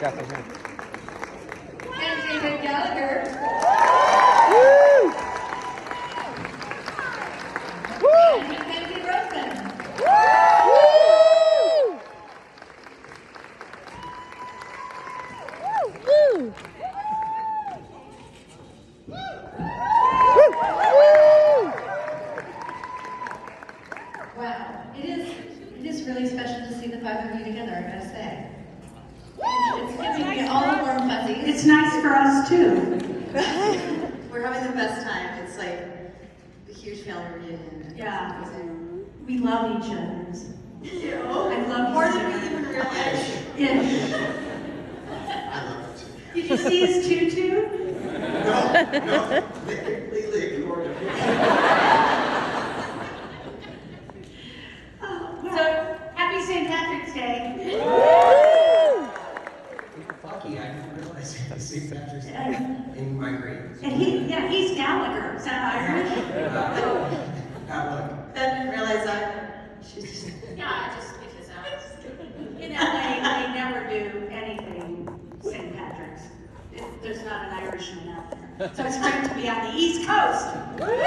And David Gallagher. And Mackenzie Rosen. Wow, it is really special to see the five of you together, I gotta say. It's giving me all the warm fuzzies. It's nice for us too. We're having the best time. It's like a huge family reunion. Yeah. We love each other. I love More than we even realize. Yeah. I love it too. Did you see his tutu? No, they completely ignored it. So, happy St. Patrick's Day. Lucky, I didn't realize it was St. Patrick's Day in my grade. And he's Gallagher. Is that Irish? Bad luck. I didn't realize that. She's just. Yeah, I just picked this out. In LA, they never do anything St. Patrick's. There's not an Irishman out there. So it's great to be on the East Coast. Very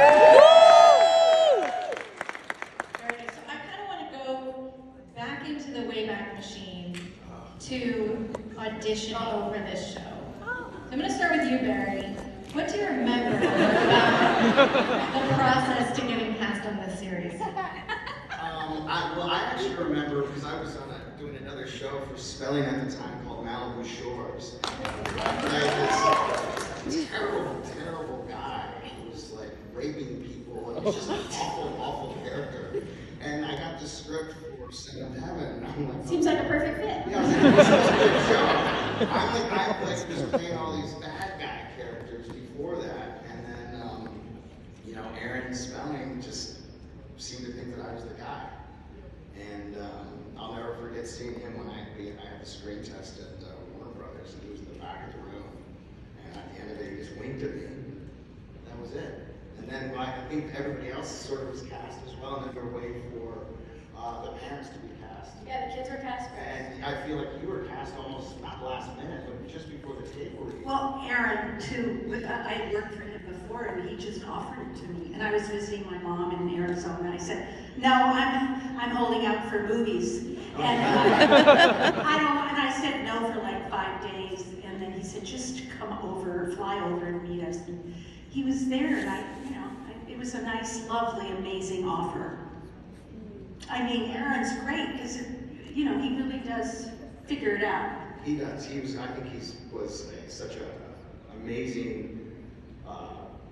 nice. So I kind of want to go back into the Wayback Machine to audition over this show. So I'm going to start with you, Barry. What do you remember about the process to getting cast on this series? Well, I actually remember because I was doing another show for Spelling at the time called Malibu Shores. I played this terrible guy who was like raping people and it was just an awful character. And I got the script for Send Up to Heaven and I'm like, Seems like a perfect fit. yeah, I was like, this is a good show. I was playing all these bad guy characters before that, and then Aaron Spelling just seemed to think that I was the guy. And I'll never forget seeing him when I had the screen test at Warner Brothers, and he was in the back of the room. And at the end of it, he just winked at me. That was it. And then I think everybody else sort of was cast as well, and then we were waiting for the parents to be cast. Yeah, the kids were cast first. And I feel like you were cast almost not last minute, but just before the table read. Well, Aaron, too, I had worked for him before and he just offered it to me. And I was visiting my mom in Arizona and I said, no, I'm holding out for movies. And I said no for like 5 days. And then he said, just come over, fly over and meet us. And he was there and it was a nice, lovely, amazing offer. I mean, Aaron's great because, he really does figure it out. He does. I think he was such an amazing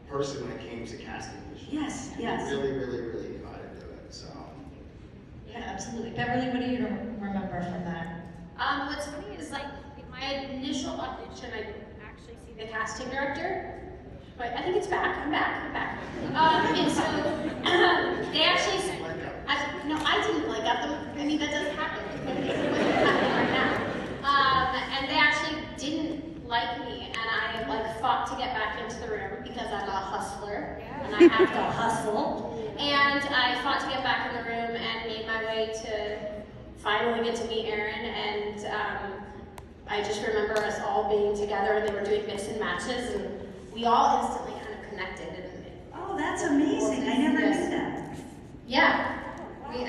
person when it came to casting. Yes. He really knew how to do it. So. Yeah, absolutely. Beverly, what do you remember from that? What's funny is like in my initial audition, I didn't actually see the casting director, but I think it's back. I'm back. And so they actually said, I didn't like them. I mean, that doesn't happen. It's happening right now. And they actually didn't like me, and I fought to get back into the room because I'm a hustler and I have to hustle. And I fought to get back in the room and made my way to finally get to meet Aaron. And I just remember us all being together, and they were doing mix and matches, and we all instantly kind of connected. Oh, that's amazing. I never knew that. Yeah. I mean,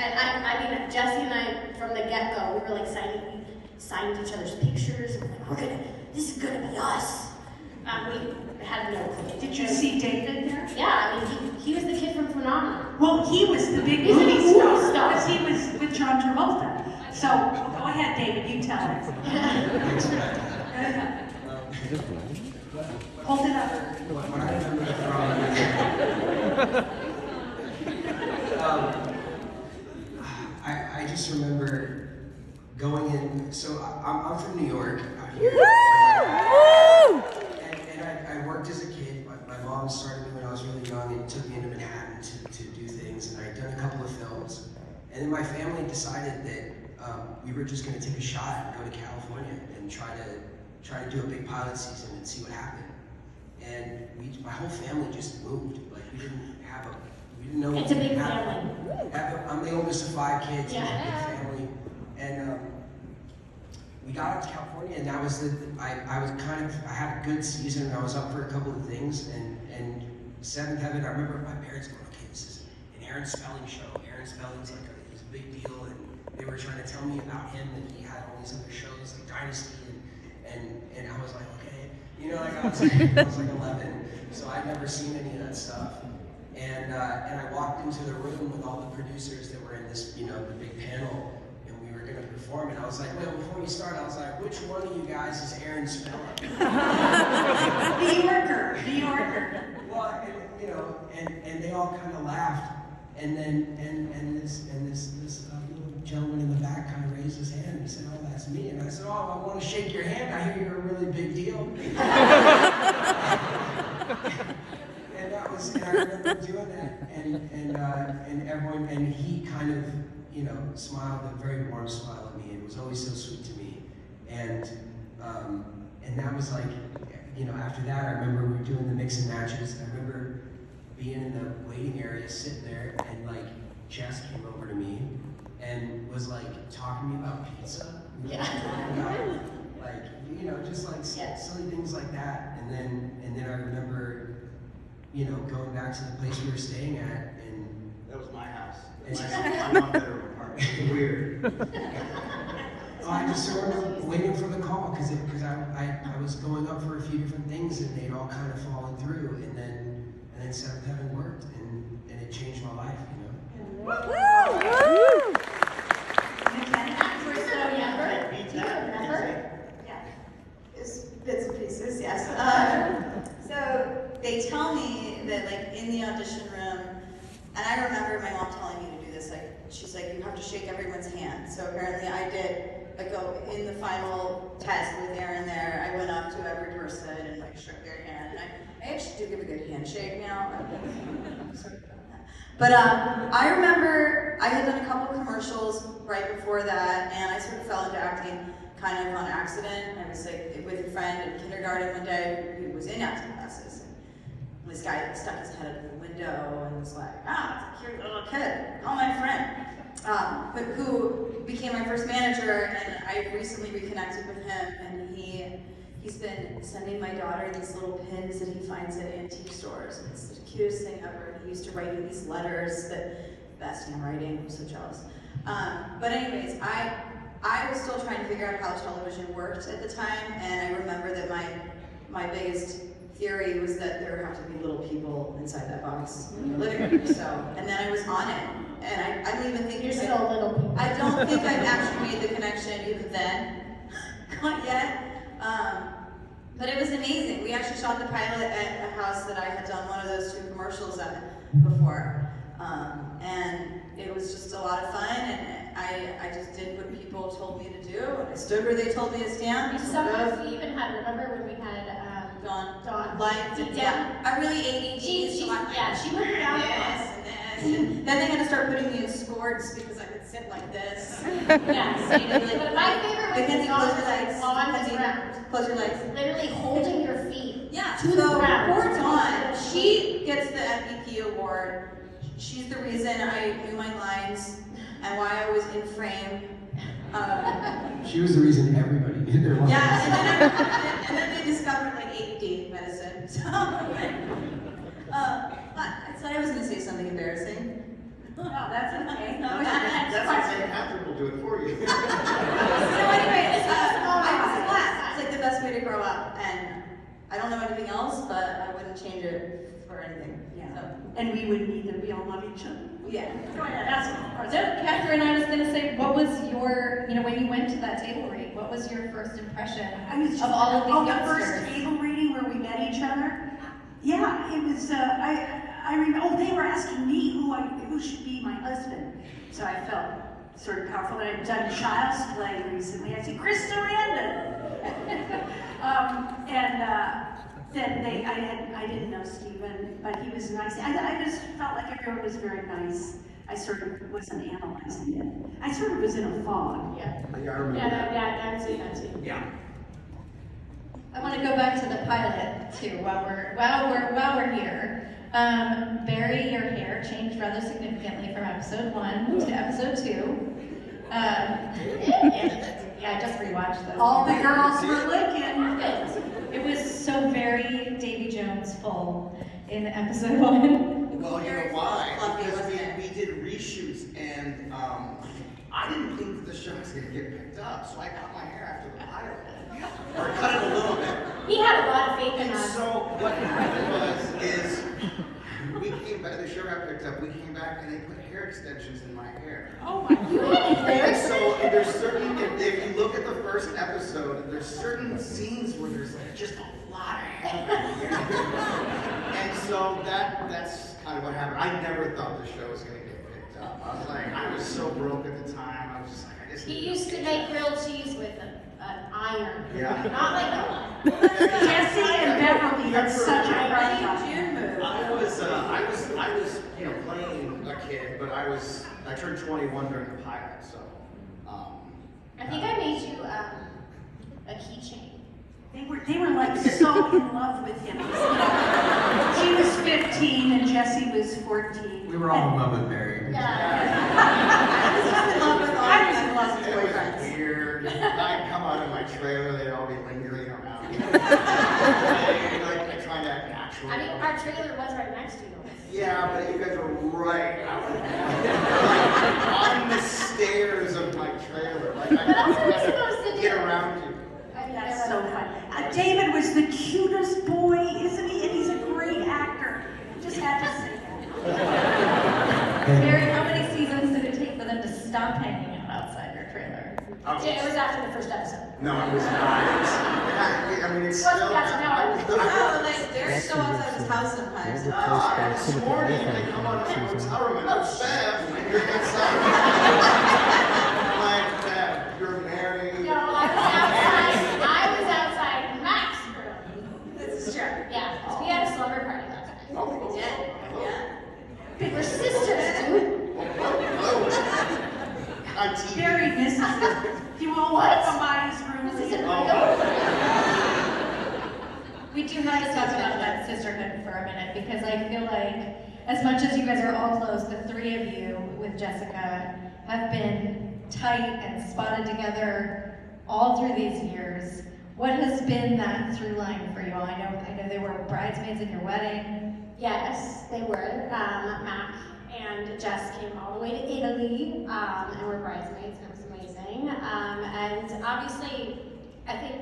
Jesse and I, from the get-go, we were like signed each other's pictures, and this is gonna be us. We had no clue. Did you see David there? Yeah, I mean, he was the kid from Phenomenal. Well, he was the big He's a movie movie star star. because he was with John Travolta. So go ahead, David, you tell us. Thanks for that. Hold it up. What I remember from I just remember going in. So I'm from New York out here. And I worked as a kid. My mom started me when I was really young and took me into Manhattan to do things. And I'd done a couple of films. And then my family decided that we were just going to take a shot and go to California and try to do a big pilot season and see what happened. And my whole family just moved. Like we didn't know. It's a big family. I'm the oldest of 5 kids. Yeah. It's a big family. And we got out to California, and that was I had a good season, and I was up for a couple of things, and Seventh Heaven, I remember my parents going, okay, this is an Aaron Spelling show. Aaron Spelling's like he's a big deal, and they were trying to tell me about him, and he had all these other shows like Dynasty, and I was like, okay, you know, like I was like 11, so I'd never seen any of that stuff, and I walked into the room with all the producers that were in this, you know, the big panel, and we were gonna perform, and I was like, well, before we start, I was like, which one of you guys is Aaron Spelling? New Yorker. Well, and, you know, and they all kind of laughed, and then this little gentleman in the back kind of raised his hand and he said, "Oh, that's me." And I said, "Oh, I want to shake your hand. I hear you're a really big deal." And I remember doing that, and everyone, and he kind of, you know, smiled a very warm smile at me. It was always so sweet to me, and that was like, you know, after that, I remember we were doing the mix and matches. I remember being in the waiting area, sitting there, and like Jess came over to me and was like talking to me about pizza. We were talking about, like, you know, just like silly things like that. And then I remember, you know, going back to the place we were staying at, and That was my house. It's- My mom had her apartment. It's weird. I just sort of waiting for the call because I was going up for a few different things and they'd all kind of fallen through, and then Seventh Heaven worked, and it changed my life, you know. Woo! We're so younger. Do you remember? Yeah, it's bits and pieces, yes. So they tell me that, like, in the audition room, and I remember my mom telling me to do this, like, she's like, you have to shake everyone's hand. So apparently I did, like, in the final test with Aaron there, I went up to every person and, like, shook their hand. And I actually do give a good handshake now. But I remember I had done a couple commercials right before that, and I sort of fell into acting kind of on accident. I was like with a friend in kindergarten one day who was in acting classes. And this guy stuck his head out of the window and was like, "Ah, it's a cute little kid. Call my friend." But who became my first manager, and I recently reconnected with him, and he's been sending my daughter these little pins that he finds at antique stores, and it's the cutest thing ever. He used to write me these letters that, best handwriting, I'm so jealous. But anyways, I was still trying to figure out how television worked at the time, and I remember that my biggest theory was that there would have to be little people inside that box in the living room. So, and then I was on it, and I don't even think You're still a little people. I don't think I've actually made the connection even then, not yet. But it was amazing. We actually shot the pilot at a house that I had done one of those 2 commercials at before. And it was just a lot of fun, and I just did what people told me to do, and I stood where they told me to stand. Sometimes we even had, remember when we had Dawn. Like, yeah, I'm really ADD. She went down. Yes, and then they had to start putting me in sports because I could sit like this. Yes. But my favorite was Mackenzie, Dawn close your legs. on the Mackenzie, ground. close your legs. Literally holding your feet. Yeah, to the so ground. poor Dawn, she gets the MVP award. She's the reason I knew my lines and why I was in frame. She was the reason everybody did their lines. Yeah, and then they discovered like ADD medicine. So, I said I was going to say something embarrassing. No, that's okay. That's okay. Catherine will do it for you. So anyway, I was in class. It's like the best way to grow up, and I don't know anything else, but I wouldn't change it for anything. Yeah. So, And we would either we all love each other. yeah. So, Catherine, I was going to say, what was your, you know, when you went to that table read, what was your first impression I was just, of all of these the youngsters? first table reading where we met each other. Yeah, it was. I remember. Oh, they were asking me who should be my husband. So I felt sort of powerful. And I'd done Child's Play recently. I said Chris Sarandon. Then I didn't know Stephen, but he was nice. I just felt like everyone was very nice. I sort of wasn't analyzing it. I sort of was in a fog. Yeah. I remember that. That's it. Yeah. I want to go back to the pilot too. While we're here, Barry, your hair changed rather significantly from episode 1 to episode 2. Yeah, I just rewatched those. All the girls were licking. It was so very Davy Jones full in episode 1. Well, you know Very why? fluffy, Because wasn't it? we did reshoots, and I didn't think that the show was gonna get picked up, so I cut my hair after the pilot, or cut it a little bit. He had a lot of faith in And us. so what happened is we came back. The show got picked up. We came back, and they put hair extensions in my hair. Oh my God. And so there's certain, if you look at the first episode, there's certain scenes where there's like just a lot of hair. And so that's kind of what happened. I never thought the show was gonna get picked up. I was like, I was so broke at the time. I was just like, I just He need used to get make grilled cheese with an iron. Yeah. Not like no one. Jesse and Beverly had such a crush on him. June movie. I was, you know, playing a kid, but I turned 21 during the pilot, so. I think I made you a keychain. They were like so in love with him. She was 15 and Jesse was 14. We were all in love with Barry. Yeah. I was in love with all these unlicensed It was boyfriends. weird. I'd come out of my trailer, they'd all be lingering around. Like, I try to act natural. I mean, our trailer was right next to you. Yeah, but you guys were right out on the stairs of my trailer. Like, But that's what we're supposed to do. Get around you. That's so fun. David was the cutest boy, isn't he? And he's a great actor. Just had to say that. Barry, how many seasons did it take for them to stop hanging out outside your trailer? Yeah, it was after the first episode. No, it was not. I mean, it's Well, still. that's now. Oh, like they're still outside his house sometimes. This morning, I come out of my hotel room and I'm Bev, and you're inside. I'm like, Bev, you're married. No, I was outside Mac's room. This is true. Yeah, 'cause we had a slumber party last night. Oh, We did. Yeah. We're sisters, dude. On TV. Very misses it. You all want to come by his room? This isn't Oh. real. We do have to talk about that sisterhood for a minute because I feel like as much as you guys are all close, the three of you with Jessica have been tight and spotted together all through these years. What has been that through line for you all? I know they were bridesmaids at your wedding. Yes, they were. Mac and Jess came all the way to Italy and were bridesmaids, and it was amazing. And obviously, I think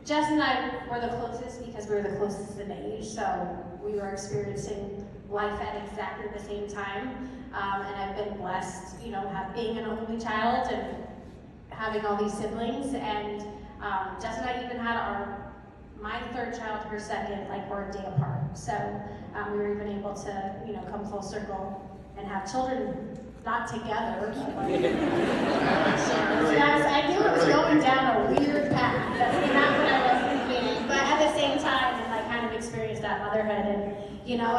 Jess and I were the closest because we were the closest in age, so we were experiencing life at exactly the same time. And I've been blessed, you know, being an only child and having all these siblings. And Jess and I even had my third child, her second, like we're a day apart. So we were even able to, you know, come full circle and have children, not together. But yes, I knew it was going down a weird path. That's not what I was thinking. But at the same time, I kind of experienced that motherhood, and you know,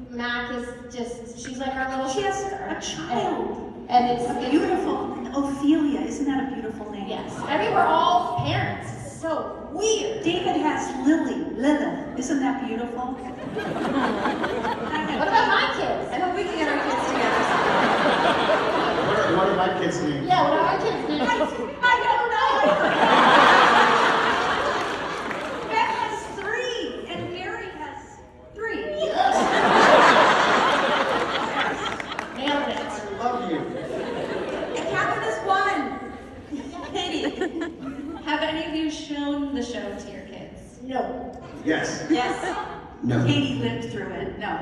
Mac is just, she's like our little She has sister. a child. And it's Beautiful. Ophelia, isn't that a beautiful name? yes. I mean, we're all parents. It's so weird. David has Lily. Isn't that beautiful? What about my kids? I hope we can get our kids together. What are my kids' names? Yeah, what are our kids' names? I don't know. Beth has 3, and Mary has 3. Yes, Nailed it. I love you. And Catherine is 1. Katie. Have any of you shown the show to your kids? No. Yes. Yes. No. Katie lived through it. No.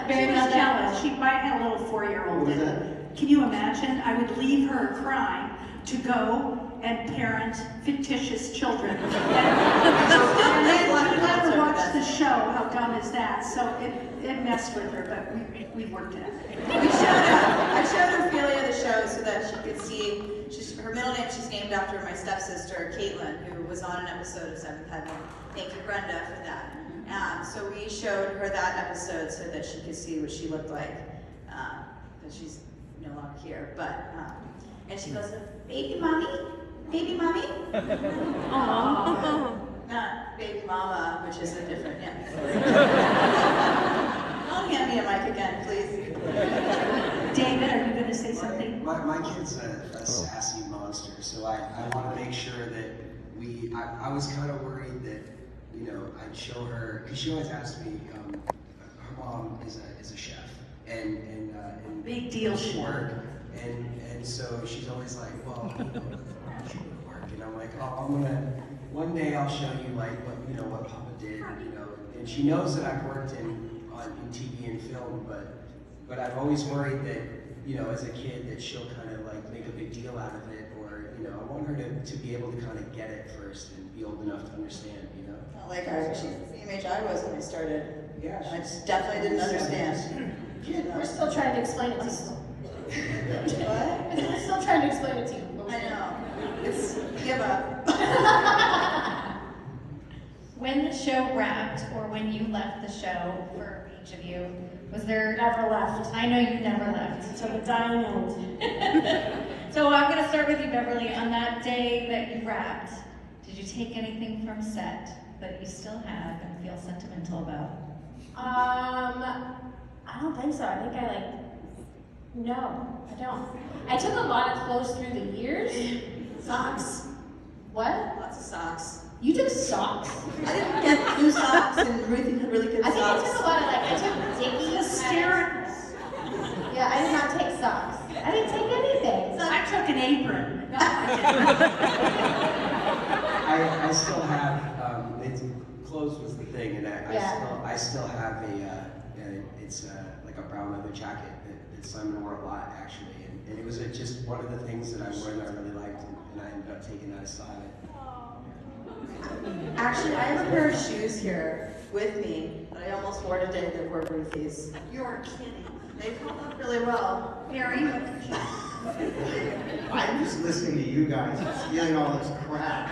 Very She was well jealous. She might have a little 4-year-old. What was that? Can you imagine? I would leave her crying to go and parent fictitious children. And then we let her watch the show. How dumb is that? So it messed with her, but we worked it out. I showed Ophelia the show so that she could see. Her middle name she's named after my stepsister Caitlin, who was on an episode of Seventh Heaven. Thank you, Brenda, for that. So we showed her that episode so that she could see what she looked like. But she's no longer here, but and she goes, "Baby mommy, baby mommy." Not baby mama, which is a different. Yeah. Don't hand me a mic again, please. David, are you going to to say something? My kid's a sassy monster, so I want to make sure that I was kind of worried that, you know, I'd show her, because she always asks me, her mom is a chef, and Big deal she chef. work, and so she's always like, well, you know, she would work, and I'm like, oh, one day I'll show you like what Papa did, you know, and she knows that I've worked in TV and film, but I've always worried that, you know, as a kid, that she'll kind of like make a big deal out of it, or, you know, I want her to be able to kind of get it first and be old enough to understand, you know? Not like she's the same age I was when I started. Yeah. I just definitely didn't understand. We're still trying to explain it to you. What? We're still trying to explain it to you. I know. It's give up. When the show wrapped, or when you left the show, for each of you, was there? Never left. I know you never left. Until the dying end. So I'm gonna start with you, Beverly. On that day that you wrapped, did you take anything from set that you still have and feel sentimental about? I don't think so. I think no, I don't. I took a lot of clothes through the years. Socks. What? Lots of socks. You took socks? I didn't get new socks and Ruthie had really good I think I socks. took a lot of I took Dickies. Hysterical. Yeah, I did not take socks. I didn't take anything. I took an apron. No, I still have, clothes was the thing, and I still have it's like a brown leather jacket that Simon wore a lot, actually, and it was just one of the things that I wore that I really liked, and I ended up taking that aside. Actually, I have a pair of shoes here with me that I almost wore today that were Ruthie's. You're kidding. They held up really well. Mary, I'm just listening to you guys, stealing all this crap.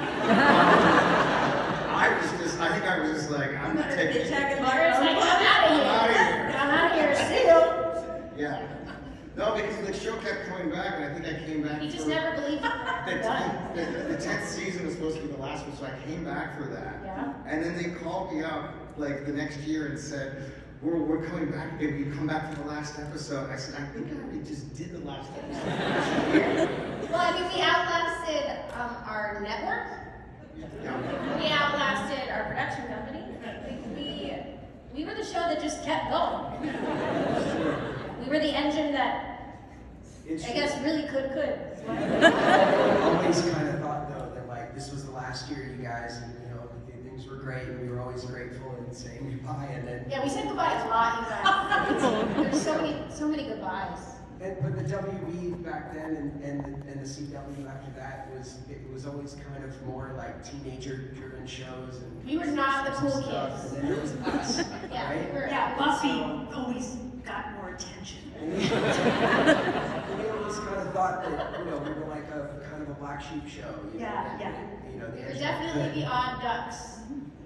I think I was just like, I'm gonna take Big it. jacket by Mary's like, I'm out of here. I'm out of here. See you. Yeah. No, because the show kept coming back, and I think I came back. You just for- never believed it. The 10th season was supposed to be the last one, so I came back for that. Yeah. And then they called me up like the next year and said, we're coming back, and you come back for the last episode. I said, I think I already just did the last episode. Well, I mean, we outlasted our network. Yeah. We outlasted our production company. We were the show that just kept going. We were the engine that I guess really could. I always kind of thought, though, that like this was the last year, you guys, and you know, things were great, and we were always grateful and saying goodbye, and then. Yeah, we said goodbye a lot, you guys. There's so many goodbyes. But the WB back then and the CW after that was always kind of more like teenager-driven shows, and We were not the cool stuff, kids. and then there was us, Yeah, right? we were. yeah, Buffy always got more attention. And we always kind of thought that, you know, we were like a kind of a black sheep show. You know, Yeah, yeah. You know, the We were edge of definitely good. the odd ducks.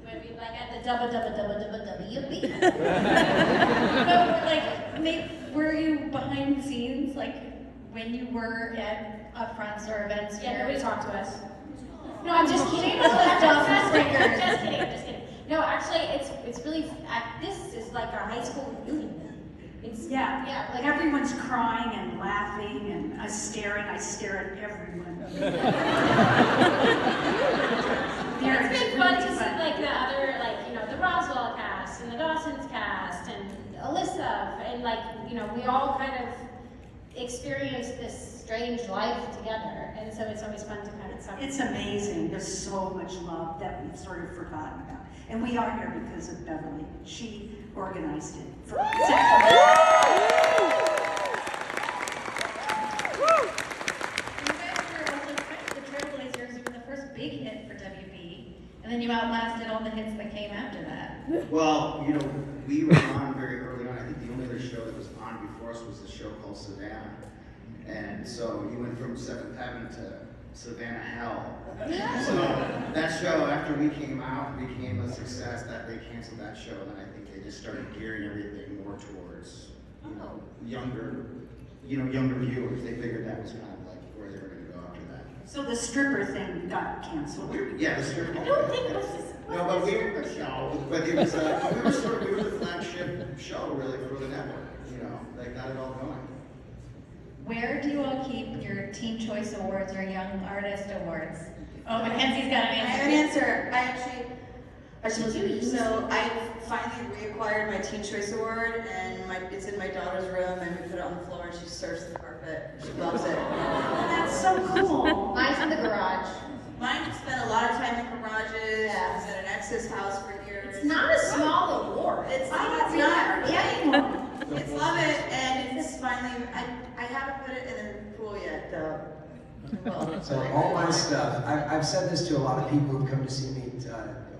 When we like at the WB. No, like, were you behind the scenes, like when you were at upfronts or events? Yeah, where- nobody talked to us. No, I'm just kidding. Just kidding. Just kidding. No, actually, it's really. This is like our high school reunion. It's Yeah, like everyone's crying and laughing and I stare at everyone. It's been fun to see like the other, like, you know, the Roswell cast and the Dawson's cast and Alyssa, and like, you know, we all kind of experienced this strange life together, and so it's always fun to kind of It's amazing. There's so much love that we've sort of forgotten about. And we are here because of Beverly. She organized it. For You guys were also kind of the trailblazers. You were the first big hit for WB, and then you outlasted all the hits that came after that. Well, you know, we were on very early on. I think the only other show that was on before us was the show called Savannah. And so you went from 7th Heaven to Savannah Hell. So that show, after we came out, became a success. That they canceled that show, and then I think they just started gearing everything more towards, younger viewers. They figured that was kind of like where they were going to go after that. So the stripper thing got canceled. Yeah, the strip. I don't think it was this. No, but we were we were the flagship show really for the network. That it all going. Where do you all keep your Teen Choice Awards or Young Artist Awards? Oh, Mackenzie's got an I have answer. an answer. So I finally reacquired my Teen Choice Award, and it's in my daughter's room, and we put it on the floor, and she surfs the carpet. She loves it. That's so cool. Mine's in the garage. Mine spent a lot of time in garages. Yeah. I was at an ex's house for years. It's not a small award. It's I not. don't know. It's love it, and it's finally. I haven't put it in the pool yet, though. Well, So all my stuff, I've said this to a lot of people who've come to see me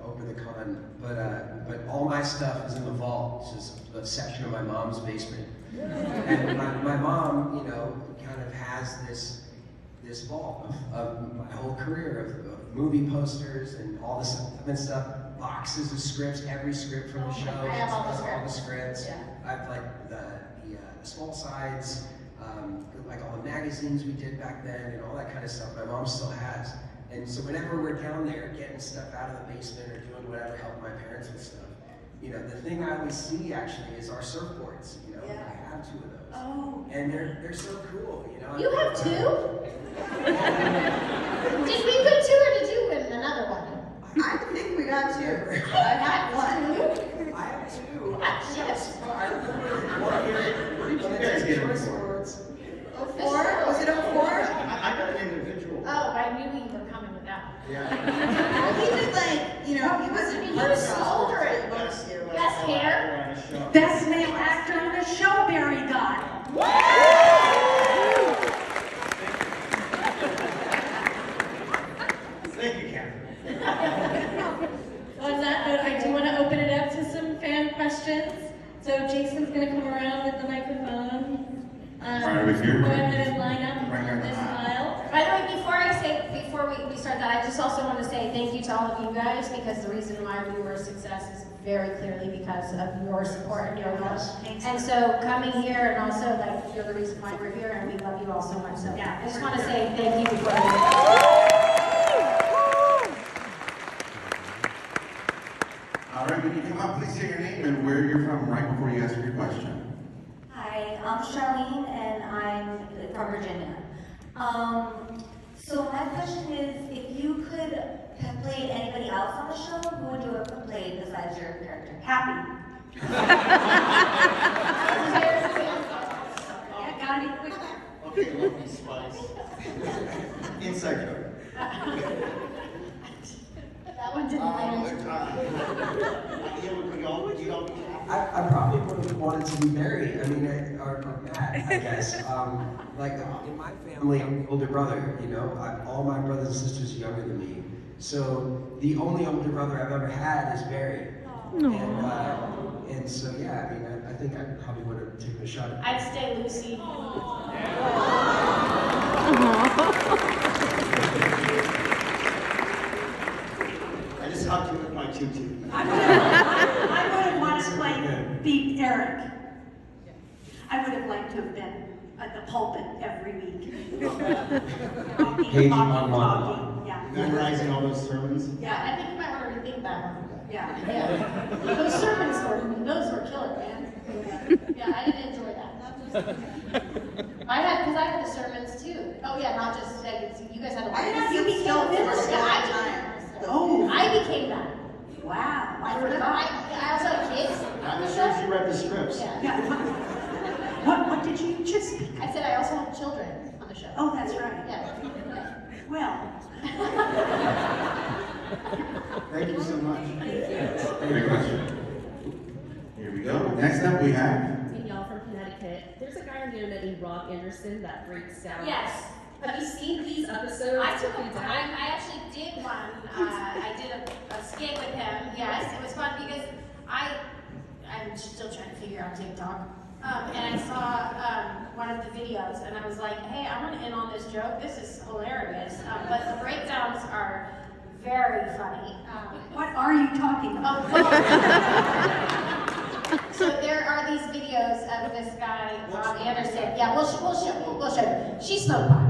over the con, but all my stuff is in the vault, which is a section of my mom's basement. And my mom, you know, kind of has this vault of my whole career of movie posters and all this other stuff, boxes of scripts, every script from the show. I have all the scripts. Yeah. I've like the small sides, like all the magazines we did back then and all that kind of stuff. My mom still has. And so whenever we're down there getting stuff out of the basement or doing whatever, helping my parents with stuff, you know, the thing I always see actually is our surfboards. You know, Yeah. I have 2 of those. Oh. And they're so cool, you know. You have 2? Did we win 2 or did you win another one? I think we got 2. I had one. I have 2. Yes. I remember one year. What did you guys get them for? 04? Was it 04? I got an individual. Oh, I knew you were coming with that one. Yeah. He was like, you know, he wasn't. He was older. Best Best hair? Best male actor on a show, Barry got. Thank you, Catherine. On that note, I do want to open it up to some fan questions. So Jason's going to come around with the microphone. Right over here. Go ahead and line up Right here. on this aisle. By the way, before we start that, I just also want to say thank you to all of you guys, because the reason why we were a success is very clearly because of your support and your love. And so coming here and also like you're the reason why we're here, and we love you all so much. So Yeah. I just want to say thank you before All right, when you come up, please say your name and where you're from right before you ask your question. Hi, I'm Charlene and I'm from Virginia. So my question is, if you could have played anybody else on the show, who would you have played besides your character? Happy. Yeah, gotta be quick. Okay, lovely spice. Inside joke. that one didn't land. I probably would have wanted to be Barry. I mean, or Matt, I guess. Like in my family, I'm the older brother. You know, all my brothers and sisters are younger than me. So the only older brother I've ever had is Barry. And so yeah, I mean, I think I probably would have taken a shot at. I'd stay Lucy. I just hugged you with my tutu. I would have wanted to play beat Eric. I would have liked to have been at the pulpit every week. Paging Talking, on monologue. yeah. Memorizing all those sermons. Yeah, I think you might want to rethink that one. Yeah. Yeah. Those sermons were killer, man. Yeah, I didn't enjoy that. Because I had the sermons too. Oh yeah, not just like you guys had a. I didn't You see became a minister. I Oh, I became that. wow. I also had kids. I'm sure she read the scripts. Yeah. Yeah. What did you just speak? I said I also had children on the show. Oh, that's right. Yeah. Well, Thank you so much. Great question. Here we go. Next up, we have. Hey, y'all from Connecticut. There's a guy on the internet named Rob Anderson that breaks down. Yes. Have you seen these episodes? I took of a, Food I actually did one. I did a skit with him. Yes, it was fun because I'm still trying to figure out TikTok. And I saw one of the videos, and I was like, "Hey, I want to in on this joke. This is hilarious." But the breakdowns are very funny. what are you talking about? So there are these videos of this guy, Rob Anderson. Yeah, we'll show you. She smoked pot.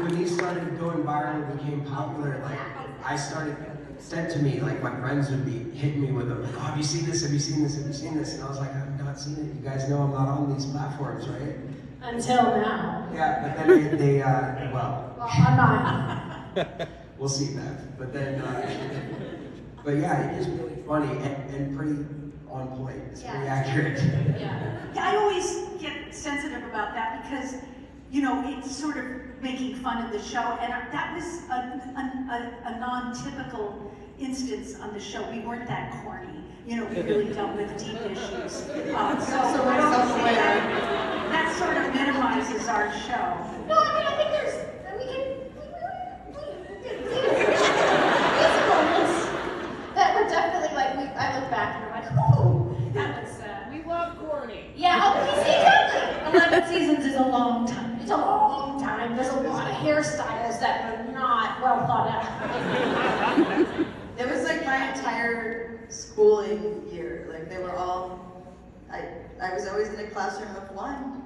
When these started going viral and became popular, like I started said to me, like my friends would be hitting me with them, like, oh, have you seen this? Have you seen this? Have you seen this? And I was like, I've not seen it. You guys know I'm not on these platforms, right? Until now. Yeah, but then they well, I'm not. we'll see, Bev. But then, but yeah, it is really funny and pretty on point. It's pretty accurate. Yeah. Yeah, I always get sensitive about that because, you know, it's sort of making fun of the show, and that was a non-typical instance on the show. We weren't that corny. You know, we really dealt with deep issues. So I don't think that sort of minimizes our show. No, I mean, I think there's moments that were definitely like, I look back and I'm like, oh, that was, We love corny. yeah, exactly. 11 seasons is a long time. It's a long time. There's a lot of hairstyles that were not well thought out. It was like my entire schooling year. Like they were all, I was always in a classroom of one.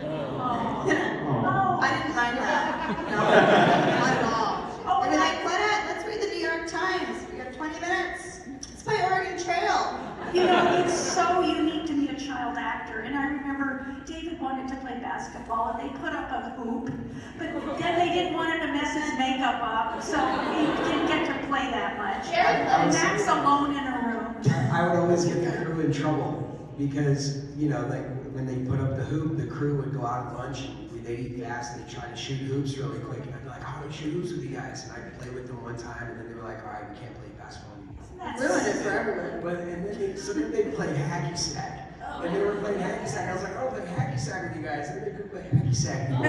Oh. I didn't mind that. No, not at all. They were like, let's read the New York Times. We have 20 minutes. Let's play Oregon Trail. You know, it's so unique to be a child actor. And I remember David wanted to play basketball, and they put up a hoop, but then they didn't want him to mess his makeup up, so he didn't get to play that much. And Max alone in a room. I would always get the crew in trouble because, you know, like when they put up the hoop, the crew would go out at lunch and they'd eat fast and they'd try to shoot hoops really quick. And I'd be like, how do I shoot hoops with you guys? And I'd play with them one time and then they were like, all right, we can't play basketball anymore. Ruined it for everyone. But, and then so then they played hacky sack. And they were playing hacky sack. I was like, oh, play hacky sack with you guys. And they couldn't play hacky sack anymore.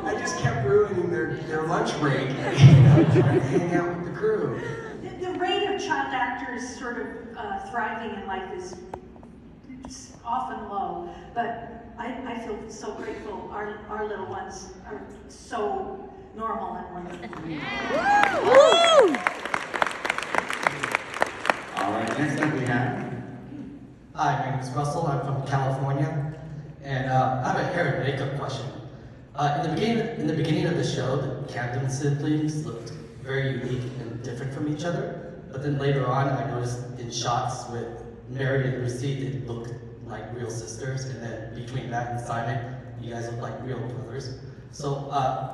I just kept ruining their lunch break, you know, trying to hang out with the crew. The rate of child actors sort of thriving in life is it's often low, but I feel so grateful. Our little ones are so normal and wonderful. All right, next up we have. Hi, my name is Russell. I'm from California, and I have a hair and makeup question. In the beginning of the show, the Camden siblings looked very unique and different from each other. But then later on, I noticed in shots with Mary and Lucy, they looked like real sisters, and then between Matt and Simon, you guys look like real brothers. So,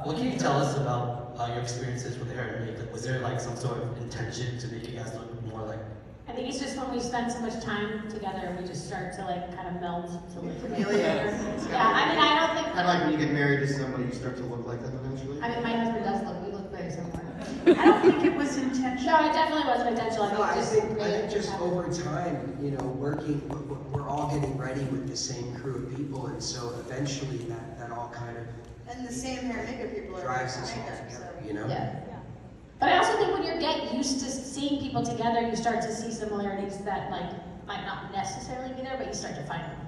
what can you tell us about your experiences with hair and makeup? Was there like some sort of intention to make you guys look more like? I think it's just when we spend so much time together, we just start to like kind of meld to look Chameleons. Yeah, I mean, I don't think. Kind of like when you get married to somebody, you start to look like them eventually. I mean, my husband does look. We look very similar. I don't think it was intentional. No, it definitely wasn't intentional. No, I think really just happened. over time, you know, working, we're all getting ready with the same crew of people, and so eventually that all kind of And the same hair and makeup people are drives us all behind us, together, so. you know? Yeah. But I also think when you get used to seeing people together, you start to see similarities that like might not necessarily be there, but you start to find them.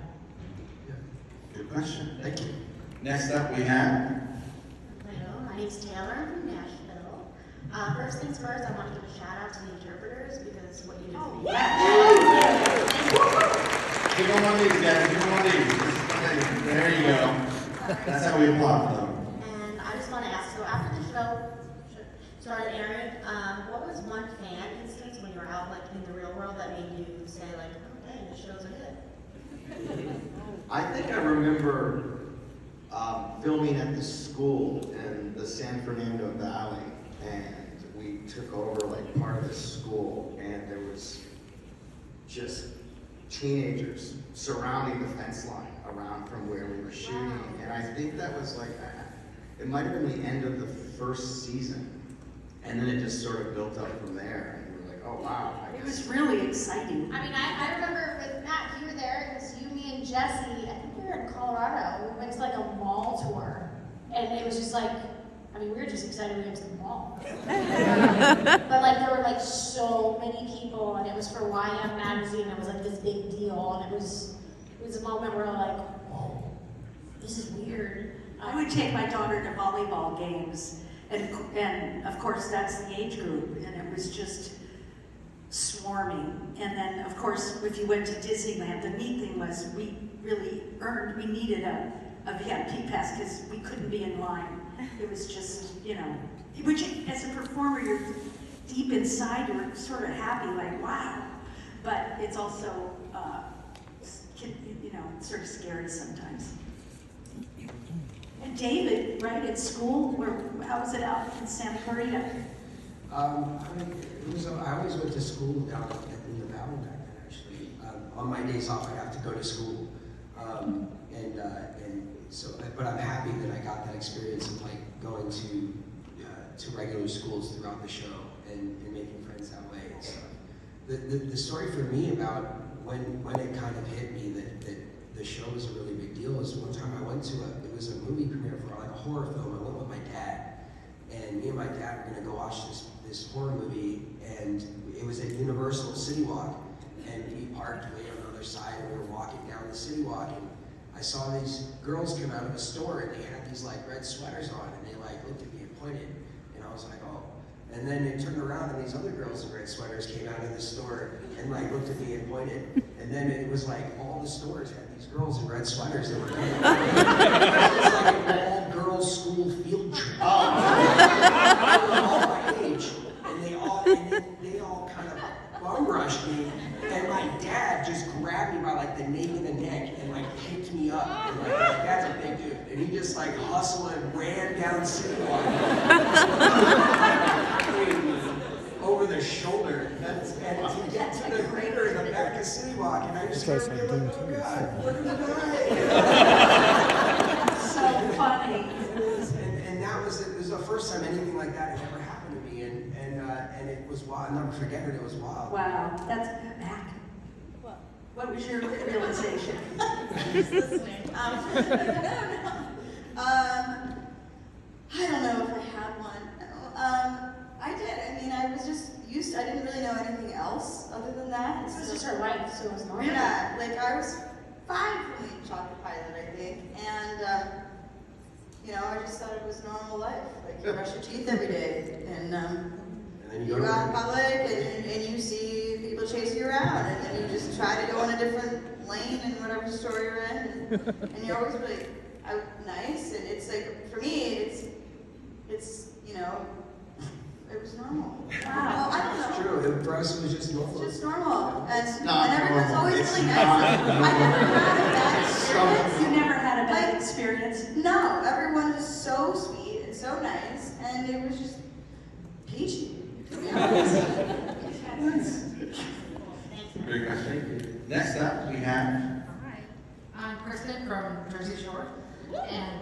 Good question. Thank you. Next up we have. Hello, my name's Taylor. I'm from Nashville. First things first, I want to give a shout out to the interpreters because what you did for me. Give them one of these guys. Give them one of these. There you go. That's how we applaud them. And I just want to ask, so after the show started airing, what was one fan instance when you were out like in the real world that made you say like, oh dang, the shows are good? I think I remember filming at the school in the San Fernando Valley, and we took over like part of the school, and there was just teenagers surrounding the fence line around from where we were shooting, and I think that was like, it might have been the end of the first season, and then it just sort of built up from there, and we were like, oh wow. It was really exciting. I mean, I remember with Matt, you were there, it was you, me, and Jesse. I think we were in Colorado. We went to like a mall tour, and it was just like, I mean, we were just excited we went to the mall. But like, there were like so many people, and it was for YM Magazine. It was like this big deal, and it was a moment where like, whoa, this is weird. I would take my daughter to volleyball games, and of course that's the age group, and it was just swarming. And then of course if you went to Disneyland, the neat thing was we needed a VIP pass because we couldn't be in line. it was just, you know, which as a performer, you're deep inside, you're sort of happy, like, wow. But it's also, you know, sort of scary sometimes. And David, right, at school, how was it out in Santa Clarita? I always went to school down in the valley back then, actually. On my days off, I'd have to go to school. But I'm happy that I got that experience of like going to regular schools throughout the show and making friends that way and stuff. The story for me about when it kind of hit me that the show was a really big deal is one time I went to it was a movie premiere for like a horror film. I went with my dad, and me and my dad were gonna go watch this horror movie, and it was at Universal City Walk, and we parked way on the other side, and we were walking down the City Walk, and I saw these girls come out of a store, and they had these like red sweaters on, and they like looked at me and pointed, and I was like, oh. And then they turned around, and these other girls in red sweaters came out of the store and like looked at me and pointed, and then it was like all the stores had these girls in red sweaters that were coming out. It was like an all-girls school field trip. All my age, and they all kind of bum rushed me, and my dad just grabbed me by like the nape of the neck and like picked me up, and like my dad's a big dude, and he just like hustled and ran down City Walk over the shoulder, and to get to the crater in the back of City Walk, and I just started feeling like, oh God, what did I? So funny. And that was it was the first time anything like that had ever happened to me, and it was wild. I'll never forget it. It was wild. Wow, that's Mac. What was your realization? I don't know if I had one. I did. I mean, I was just used to, I didn't really know anything else other than that. This was just her life, so it was normal. Yeah, like I was 5 when we shot the pilot, I think. And, you know, I just thought it was normal life. Like you brush your teeth every day. And then you go out in public and you see people chase you around. And then you just try to go in a different lane in whatever store you're in. And you're always really nice. And it's like, for me, it's you know, it was normal. Wow, I don't know. It's true. For us, it was just normal. It's just normal. And not everyone's normal. always It's really not nice. normal. I never had a bad experience. You never had a bad experience? No, everyone was so sweet and so nice, and it was just peachy, to be honest. Great question. Next up, we have. Hi, I'm Kristen from Jersey Shore, and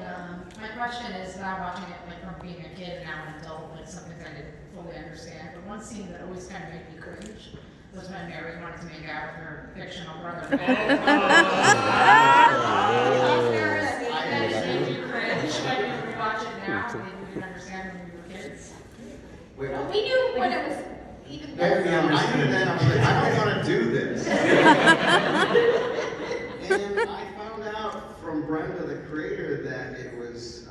my question is, now watching it like from being a kid and now an adult, like something I didn't fully understand, but one scene that always kind of made me cringe was when Mary wanted to make out with her fictional brother. That made you cringe when you rewatch it now, maybe we didn't understand when we were kids. Wait, Well, we knew when it was even I knew then, I was like, I don't want to do this. And I found out from Brenda, the creator, that it was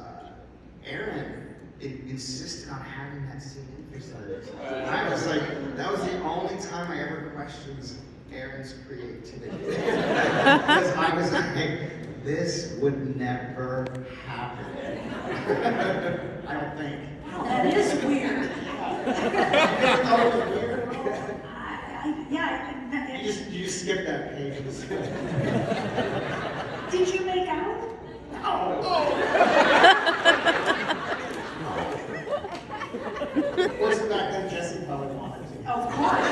Aaron insisted on having that scene emphasized. And I was like, that was the only time I ever questioned Aaron's creativity. Because I was like, this would never happen. I don't think. That is weird. You just skip that page. Did you make out? Wasn't back then Jesse probably wanted to. Of course.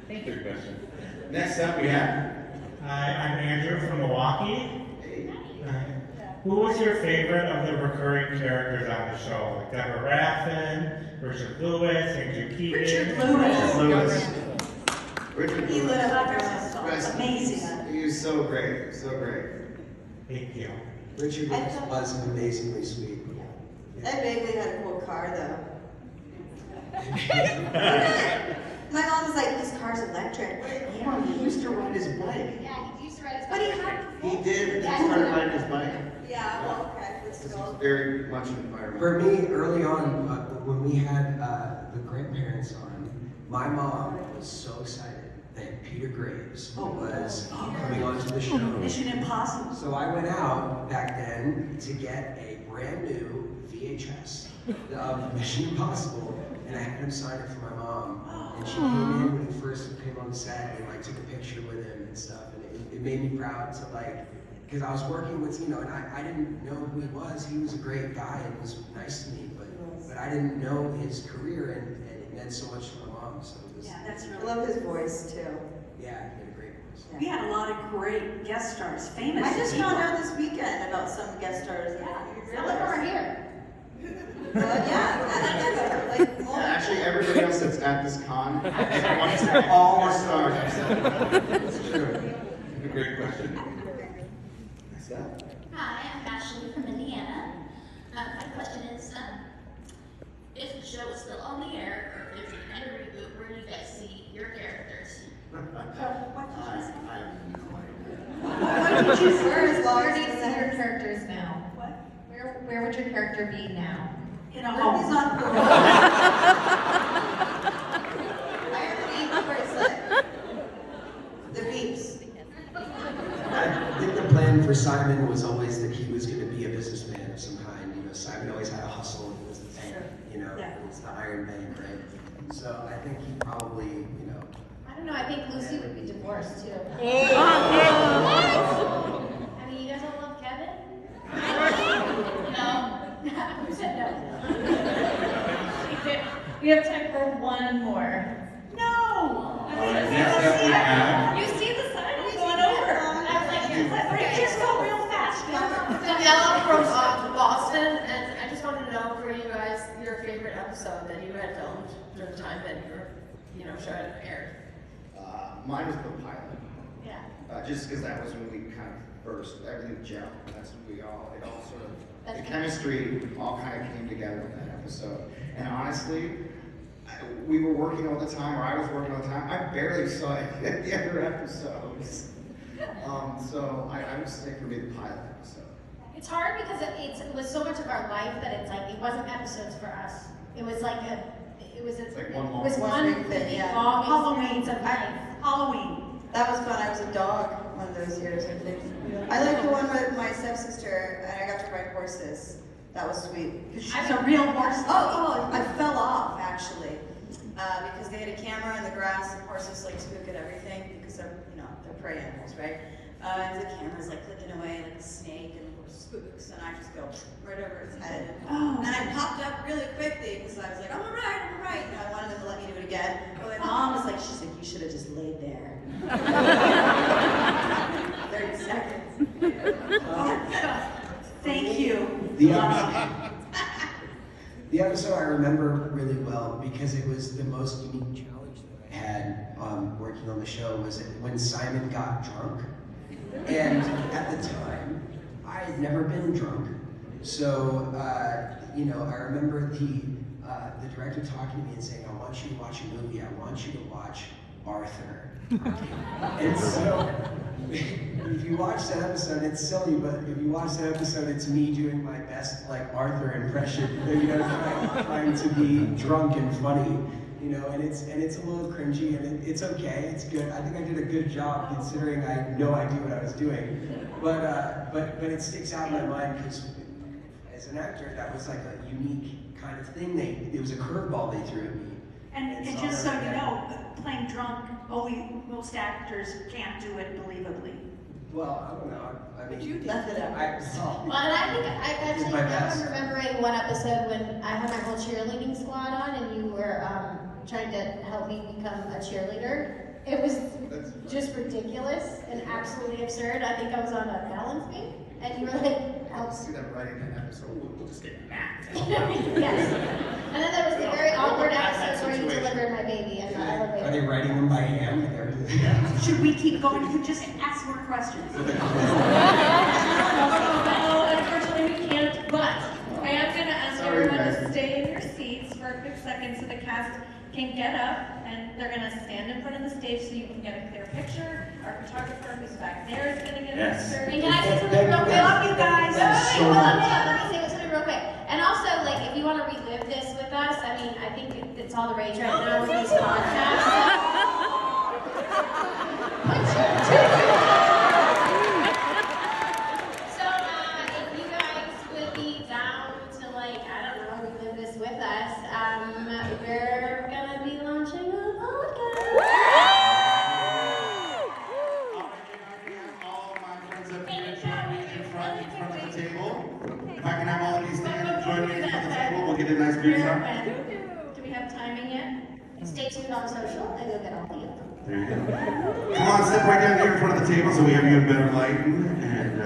Thank you. Good question. Next up, we have. Hi, I'm Andrew from Milwaukee. Who was your favorite of the recurring characters on the show? Like Deborah Raffin, Richard Lewis, Andrew Keegan? Richard Lewis. Richard He Lewis. lit up amazing. He was so great, so great. Thank you. Richard was amazingly sweet. Ed Bagley had a cool car, though. My mom was like, this car's electric. Yeah, he used to ride his bike. Yeah, he used to ride his But bike. he had He did, and then he started riding his bike. Yeah, well, okay, let's This go. is very much an environment. For me, early on, when we had the grandparents on, my mom was so excited that Peter Graves was coming onto the show. Mission Impossible. So I went out back then to get a brand new VHS of Mission Impossible, and I had him sign it for my mom. And she came in when he first came on the set and like took a picture with him and stuff, and it made me proud to like, because I was working with, and I didn't know who he was. He was a great guy and was nice to me, but I didn't know his career, and it meant so much to my mom. So it was, Yeah, that's I really. love his voice too. yeah, he had a great voice. We had a lot of great guest stars, famous. I just people. found out this weekend about some guest stars. Some of them are here. Yeah, like Yeah, actually, everybody else that's at this con, All all are stars. That's true. A great question. Hi, I'm Ashley from Indiana. My question is, if the show is still on the air, or if you're going to reboot, where do you guys see your characters? Where do you see your characters now? What? Where would your character be now? In a home. He's on board. I have the beep bracelet. The beeps. I think the plan for Simon was always that he was going to be a businessman of some kind. Simon always had a hustle. He was the bank, Yeah. it's the Iron Bank, right? So I think he probably, I don't know, I think Lucy would be divorced too. What? I mean, you guys all love Kevin? No. Who said no? We have time for one more. No. All right, next up we have. You see the sign going over. Just go real fast. Ella from Boston, and I just wanted to know for you guys your favorite episode that you had filmed during the time that your show had aired. Mine was the pilot. Yeah. Just because that was when we kind of first, everything gelled. That's when it all sort of, the chemistry all kind of came together in that episode. And honestly, we were working all the time, or I was working all the time. I barely saw it at the other episodes. So I would say for me the pilot episode. It's hard because it was so much of our life that it's like, it wasn't episodes for us. It was like It's like one it long. was one big thing, yeah. long Halloween. experience of life. Halloween. That was fun. I was a dog one of those years, I think. I like the one with my stepsister, and I got to ride horses. That was sweet. She's a real horse. I fell off actually, because they had a camera in the grass, and horses like spook at everything because they're prey animals, right? And the camera's like clicking away like a snake, and the horse spooks, and I just go right over its head. And I popped up really quickly because I was like, I'm alright. And I wanted them to let me do it again. But my mom was like, she's like, you should have just laid there. 30 seconds. Thank you. The episode I remember really well because it was the most unique challenge that I had working on the show was when Simon got drunk. And at the time, I had never been drunk. So, I remember the director talking to me and saying, I want you to watch a movie. I want you to watch Arthur. And so, if you watch that episode, it's silly, but if you watch that episode, it's me doing my best, Arthur impression, trying to be drunk and funny, and it's a little cringy, and it's okay, it's good. I think I did a good job considering I had no idea what I was doing, but it sticks out in my mind because as an actor, that was like a unique kind of thing. It was a curveball they threw at me. And just so you know, playing drunk, most actors can't do it believably. Well, I don't know. I mean, You left it out. Well, and I think I Did my best. I'm remembering one episode when I had my whole cheerleading squad on, and you were trying to help me become a cheerleader. It was just ridiculous and absolutely absurd. I think I was on a balance beam, and you were like, I'll see that right in that episode. We'll just get mad. yes. And then there was the very awkward episode where you situation. delivered my baby in the elevator. Are they writing them by hand? Should we keep going? You could just ask more questions. No, unfortunately we can't, but I am gonna ask Sorry, everyone guys. to stay in your seats for a quick second so the cast can get up, and they're gonna stand in front of the stage so you can get a clear picture. Our photographer who's back there is gonna get a Yes. picture. And can I say something real quick? Love you guys. Hold on, let me say something real quick. And also, if you want to relive this with us, I mean, I think it's all the rage right now with these podcasts. So, if you guys would be down to like, I don't know, relive this with us, we're gonna be launching a podcast. All my friends up here join me in front of the table. If I can have all of you stand and join me in front of the table, we'll get a nice group shot. Do we have timing yet? Stay tuned on social and you'll get all the info. There you go. Come on, step right down here in front of the table so we have you in better lighting. And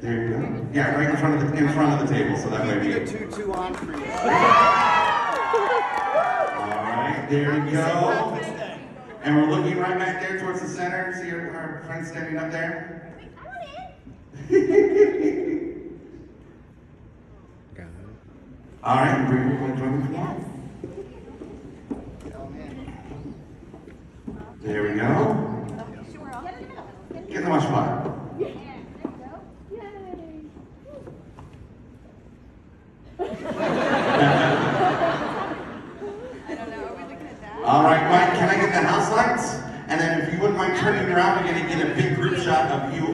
there you go. Yeah, right in front of the table, so that way we get two on for you. All right, there we go. And we're looking right back there towards the center. See our friends standing up there? All right, bring your one join me. There we go. Get in the mush pot. All right, Mike, can I get the house lights? And then if you wouldn't mind turning around, we're going to get a big group shot of you